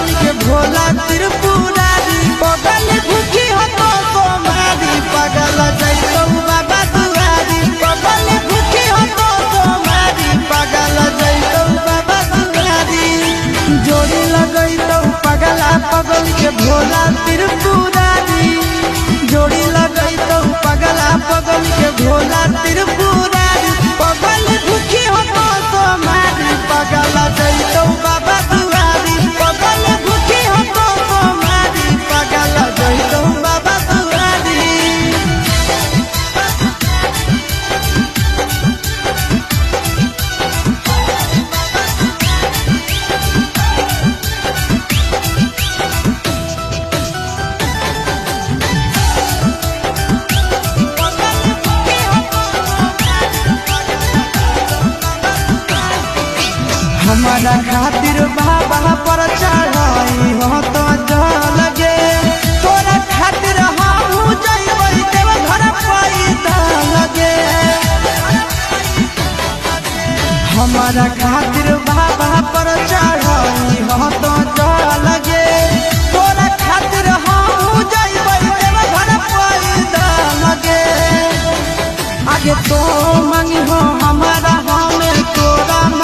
पगल के भोला त्रिपुरारी पगल भूखी हो तो सोमारी पगल जैतौ बाबा दुआरी पगल भूखी हो तो सोमारी पगल जैतौ बाबा दुआरी जोड़ी लगैतौ पगला पगल के भोला त्रिपुरारी जोड़ी लगैतौ पगला पगल के भोला त्रिपुरारी पगल भूखी हो तो सोमारी पगल जैतौ बाबा दुआरी पगल भूखी हो तो सोमारी पगल जैतौ बाबा दुआरी। हमारा खातिर बाबा पर चढ़ाई हो तो जल गे तोरा खातिर हम जइबै देव घर पैदा लगे हमारा खातिर बाबा पर चढ़ाई हो तो जल गे